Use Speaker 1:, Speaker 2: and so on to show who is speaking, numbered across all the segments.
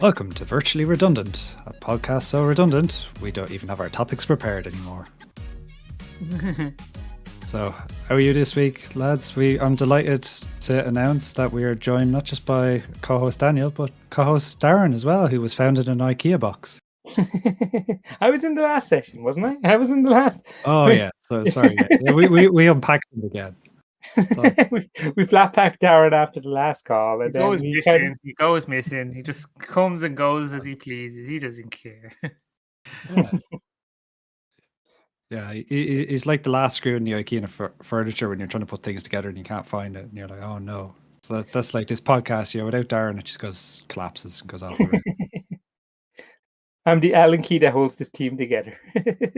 Speaker 1: Welcome to Virtually Redundant, a podcast so redundant we don't even have our topics prepared anymore. So, how are you this week, lads? I'm delighted to announce that we are joined not just by co-host Daniel, but co-host Darren as well, who was found in an IKEA box.
Speaker 2: I was in the last session, wasn't I? I was in the last.
Speaker 1: Oh yeah, so sorry. Yeah, we unpacked them again. So,
Speaker 2: we flat packed Darren after the last call, and
Speaker 3: He goes missing. He just comes and goes as he pleases. He doesn't care.
Speaker 1: yeah, he's like the last screw in the IKEA furniture when you're trying to put things together and you can't find it, and you're like, oh no. So that's like this podcast. Without Darren, it just collapses and goes off the rails.
Speaker 2: I'm the Allen key that holds this team together.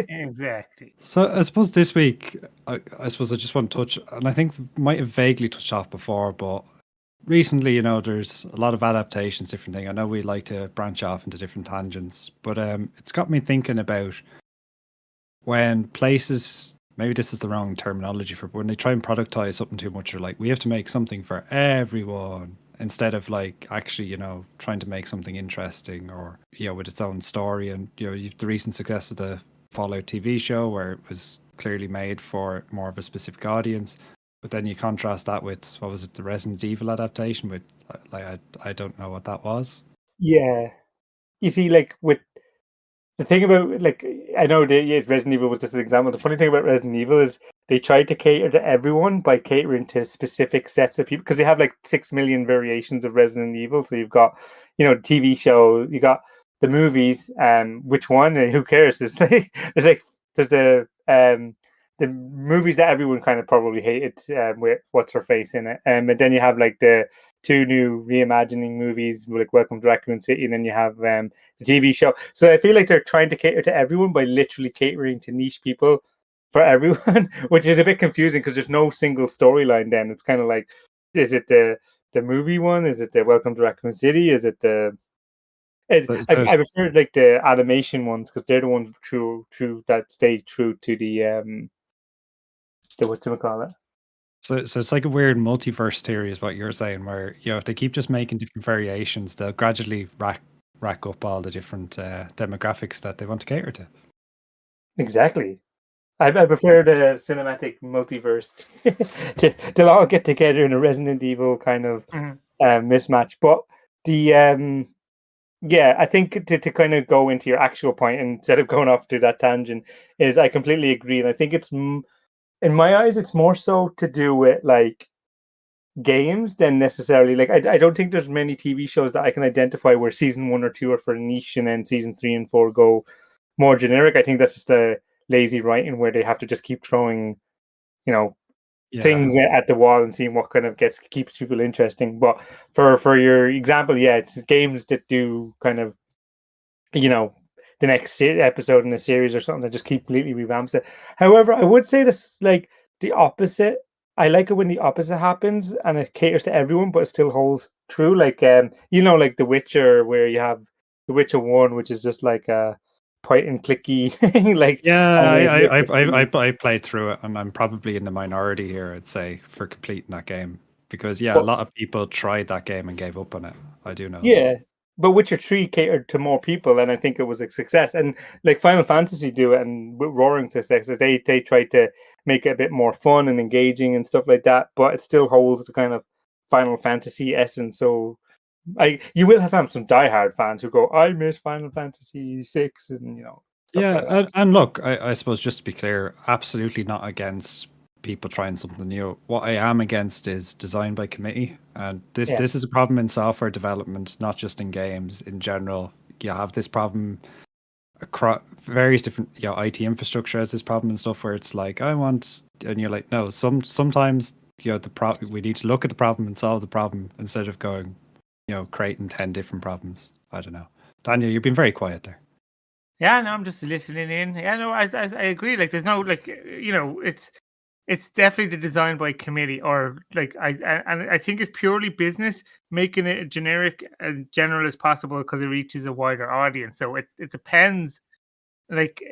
Speaker 3: Exactly.
Speaker 1: So I suppose this week, I just want to touch, and I think might have vaguely touched off before, but recently, there's a lot of adaptations, different thing. I know we like to branch off into different tangents, but it's got me thinking about when places, maybe this is the wrong terminology for, but when they try and productize something too much, they're like, we have to make something for everyone. Instead of like actually, trying to make something interesting or, with its own story. And, the recent success of the Fallout TV show where it was clearly made for more of a specific audience. But then you contrast that with, what was it, the Resident Evil adaptation with, like, I don't know what that was.
Speaker 2: Yeah. You see, like, with the thing about, like, I know Resident Evil was just an example. The funny thing about Resident Evil is they tried to cater to everyone by catering to specific sets of people, because they have like 6 million variations of Resident Evil. So you've got, the TV show, you got the movies, which one, and who cares? There's the movies that everyone kind of probably hated, with what's her face in it, and then you have like the 2 new reimagining movies, like Welcome to Raccoon City, and then you have the TV show. So I feel like they're trying to cater to everyone by literally catering to niche people for everyone, which is a bit confusing because there's no single storyline. Then it's kind of like, is it the movie one? Is it the Welcome to Raccoon City? Is it the I prefer like the animation ones because they're the ones true that stay true to the whatchamacallit.
Speaker 1: So it's like a weird multiverse theory is what you're saying, where, if they keep just making different variations, they'll gradually rack up all the different demographics that they want to cater to.
Speaker 2: Exactly. I prefer the cinematic multiverse. They'll all get together in a Resident Evil kind of mismatch. But the I think to kind of go into your actual point instead of going off to that tangent, is I completely agree, and I think it's, in my eyes, it's more so to do with like games than necessarily, like, I don't think there's many TV shows that I can identify where season 1 or 2 are for niche and then season 3 and 4 go more generic. I think that's just a lazy writing where they have to just keep throwing, things at the wall and seeing what kind of keeps people interesting. But for your example, it's games that do kind of, the next episode in the series or something that just completely revamps it. However, I would say this, like, the opposite. I like it when the opposite happens and it caters to everyone, but it still holds true. Like, like The Witcher, where you have The Witcher 1, which is just like a point and clicky thing. Like,
Speaker 1: I played through it, and I'm probably in the minority here, I'd say, for completing that game, because a lot of people tried that game and gave up on it. I do know.
Speaker 2: Yeah. But Witcher 3 catered to more people, and I think it was a success. And like Final Fantasy do it, and with roaring success, they try to make it a bit more fun and engaging and stuff like that. But it still holds the kind of Final Fantasy essence. So you will have some diehard fans who go, "I miss Final Fantasy 6," and
Speaker 1: stuff
Speaker 2: like
Speaker 1: and look, I suppose, just to be clear, absolutely not against people trying something new. What I am against is design by committee, and this is a problem in software development, not just in games in general. You have this problem across various different, IT infrastructure has this problem and stuff, where it's like, I want, and you're like, no, sometimes the problem, we need to look at the problem and solve the problem instead of going, creating 10 different problems. I don't know, Daniel, you've been very quiet there.
Speaker 3: Yeah, no, I'm just listening in. Yeah, no, I agree. Like, there's no, like, it's definitely the design by committee, or like, I think it's purely business making it generic and general as possible because it reaches a wider audience. So it depends. Like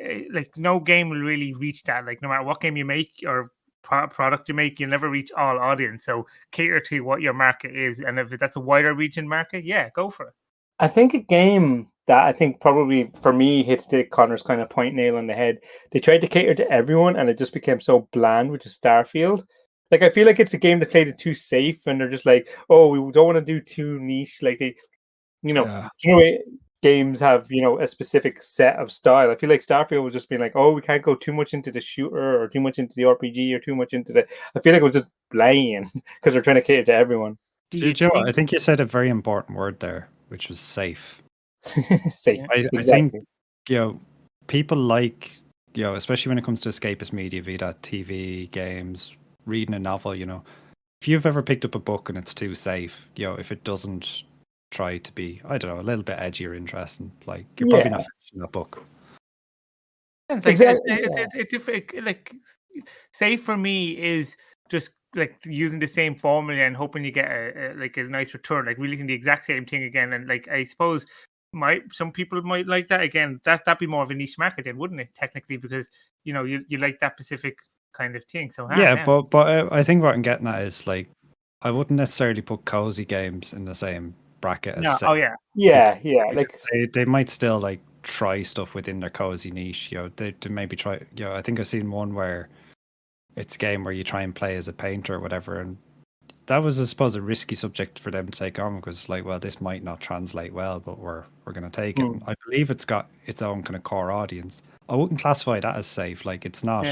Speaker 3: no game will really reach that. Like, no matter what game you make or product you make, you'll never reach all audience. So cater to what your market is, and if that's a wider region market, go for it.
Speaker 2: I think a game that I think probably for me hits the Connor's kind of point nail on the head. They tried to cater to everyone, and it just became so bland, which is Starfield. Like I feel like it's a game that played it too safe, and they're just like, oh, we don't want to do too niche. Like they,
Speaker 1: Yeah.
Speaker 2: games have a specific set of style. I feel like Starfield was just being like, oh, we can't go too much into the shooter or too much into the RPG or too much into the. I feel like it was just bland because they're trying to cater to everyone.
Speaker 3: Do
Speaker 1: Do
Speaker 3: you
Speaker 1: you know what?
Speaker 3: think?
Speaker 1: I think you said a very important word there, which was safe.
Speaker 2: Safe,
Speaker 3: Yeah.
Speaker 1: I
Speaker 2: exactly.
Speaker 1: think people like especially when it comes to escapist media, be that TV, games, reading a novel. If you've ever picked up a book and it's too safe, if it doesn't try to be, I don't know, a little bit edgy or interesting, like you're probably not finishing that book.
Speaker 3: It's like
Speaker 2: Exactly.
Speaker 3: it's different. Like safe for me is just like using the same formula and hoping you get a nice return, like releasing the exact same thing again. And like I suppose some people might like that again. That'd be more of a niche market then, wouldn't it? Technically, because you like that specific kind of thing. So
Speaker 1: Yeah, but I think what I'm getting at is like I wouldn't necessarily put cozy games in the same bracket as
Speaker 3: no,
Speaker 1: safe.
Speaker 3: oh yeah,
Speaker 2: Yeah,
Speaker 1: because
Speaker 2: like
Speaker 1: they might still like try stuff within their cozy niche. They maybe try. I think I've seen one where it's a game where you try and play as a painter or whatever, and that was, I suppose, a risky subject for them to take on because, like, well, this might not translate well, but we're going to take it. And I believe it's got its own kind of core audience. I wouldn't classify that as safe. Like, it's not.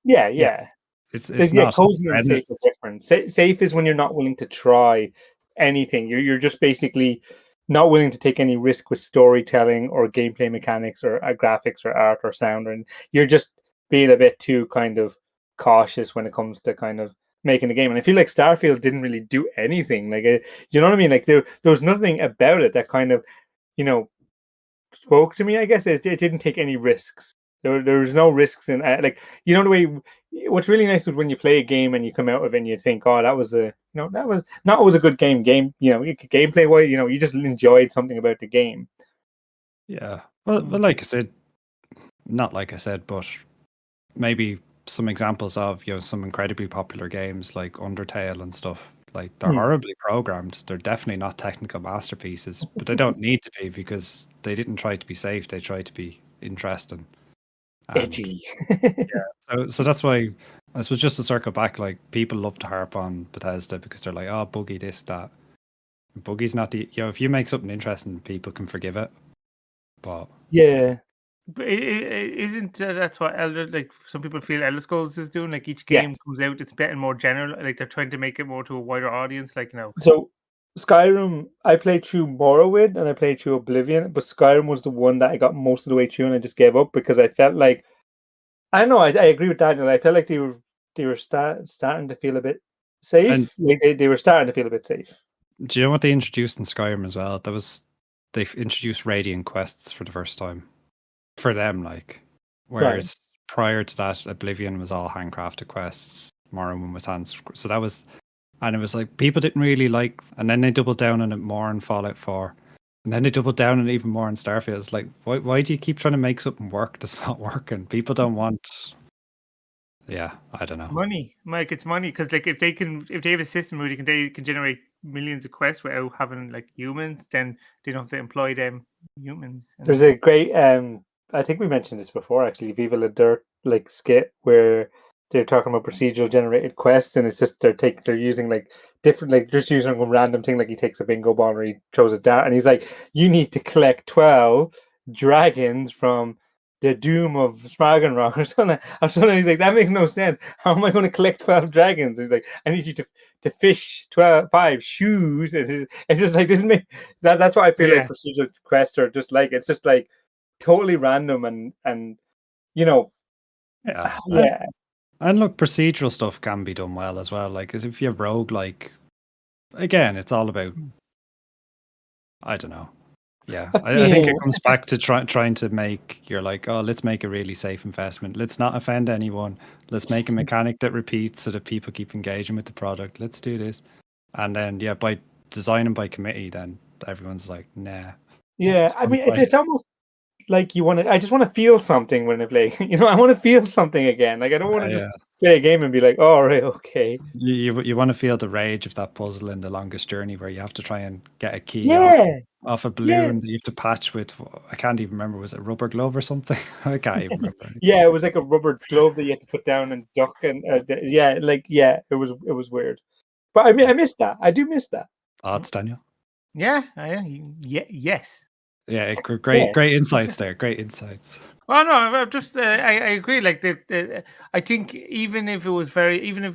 Speaker 2: yeah.
Speaker 1: It's not.
Speaker 2: Cozy and safe are different. Safe is when you're not willing to try anything. You're just basically not willing to take any risk with storytelling or gameplay mechanics or graphics or art or sound, and you're just being a bit too kind of cautious when it comes to kind of making the game. And I feel like Starfield didn't really do anything. Like, you know what I mean? Like there was nothing about it that kind of spoke to me. I guess it didn't take any risks. There was no risks in like the way. What's really nice is when you play a game and you come out of it and you think, oh, that was not always a good game. Gameplay wise, you just enjoyed something about the game.
Speaker 1: Yeah. Well, like I said, not like I said, but maybe some examples of some incredibly popular games like Undertale and stuff. Like they're horribly programmed. They're definitely not technical masterpieces, but they don't need to be because they didn't try to be safe. They tried to be interesting.
Speaker 2: Edgy.
Speaker 1: So that's why I suppose just to circle back, like people love to harp on Bethesda because they're like, oh, buggy this, that. Buggy's not the if you make something interesting, people can forgive it. But
Speaker 2: yeah.
Speaker 3: But isn't that's what some people feel Elder Scrolls is doing? Like each game comes out, it's getting more general. Like they're trying to make it more to a wider audience. Like
Speaker 2: So Skyrim, I played through Morrowind and I played through Oblivion, but Skyrim was the one that I got most of the way through, and I just gave up because I felt like I don't know. I agree with Daniel. I felt like they were starting to feel a bit safe.
Speaker 1: And
Speaker 2: they were starting to feel a bit safe.
Speaker 1: do you know what they introduced in Skyrim as well? They've introduced Radiant quests for the first time for them, like whereas prior to that, Oblivion was all handcrafted quests. Morrowind was so that was, and it was like people didn't really like, and then they doubled down on it more in Fallout 4, and then they doubled down on it even more in Starfield. It's like why do you keep trying to make something work that's not working? People don't want. Yeah, I don't know.
Speaker 3: Money, Mike. It's money because like if they have a system where they can generate millions of quests without having like humans, then they don't have to employ them humans.
Speaker 2: There's a great I think we mentioned this before actually, Viva La Dirt like skit where they're talking about procedural generated quests, and it's just they're using like different, like just using a random thing, like he takes a bingo ball or he throws it down and he's like, you need to collect 12 dragons from the doom of Smagenrock or something. He's like, that makes no sense. How am I going to collect 12 dragons? He's like, I need you to fish 5 shoes. It's just like this. That's what I feel like procedural quests are just like. It's just like totally random and
Speaker 1: yeah. And look, procedural stuff can be done well as well. Like, as if you have roguelike, again, it's all about, I don't know. Yeah, I think it comes back to trying to make, you're like, oh, let's make a really safe investment. Let's not offend anyone. Let's make a mechanic that repeats so that people keep engaging with the product. Let's do this. And then, by designing by committee, then everyone's like, nah.
Speaker 2: Yeah, I mean, it's almost like I just want to feel something when I play. I want to feel something again. Like I don't want to just play a game and be like, oh, right, okay.
Speaker 1: You want to feel the rage of that puzzle in The Longest Journey where you have to try and get a key off a balloon that you have to patch with, I can't even remember, was it a rubber glove or something? I can't even remember.
Speaker 2: Yeah, it was like a rubber glove that you had to put down and duck, and it was weird. But I mean, I miss that. I do miss that.
Speaker 1: Odds, Daniel.
Speaker 3: Yeah, yes.
Speaker 1: Yeah, great insights there. Great insights.
Speaker 3: Well, no, I'm just I agree. Like I think even if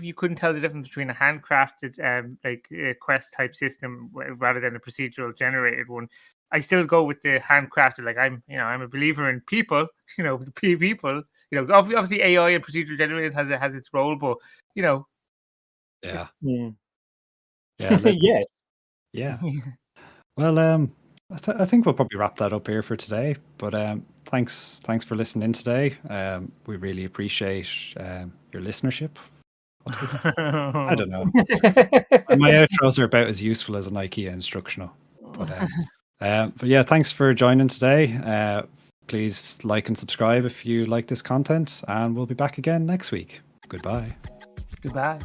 Speaker 3: you couldn't tell the difference between a handcrafted like quest type system rather than a procedural generated one, I still go with the handcrafted. Like I'm a believer in people. The people. Obviously AI and procedural generated has its role, but
Speaker 1: Yeah.
Speaker 3: Yeah.
Speaker 2: Yes.
Speaker 1: Yeah. Well, I think we'll probably wrap that up here for today. But thanks for listening today. We really appreciate your listenership. I don't know. My outros are about as useful as an IKEA instructional. But yeah, thanks for joining today. Please like and subscribe if you like this content, and we'll be back again next week. Goodbye.
Speaker 3: Goodbye.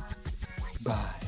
Speaker 2: Bye.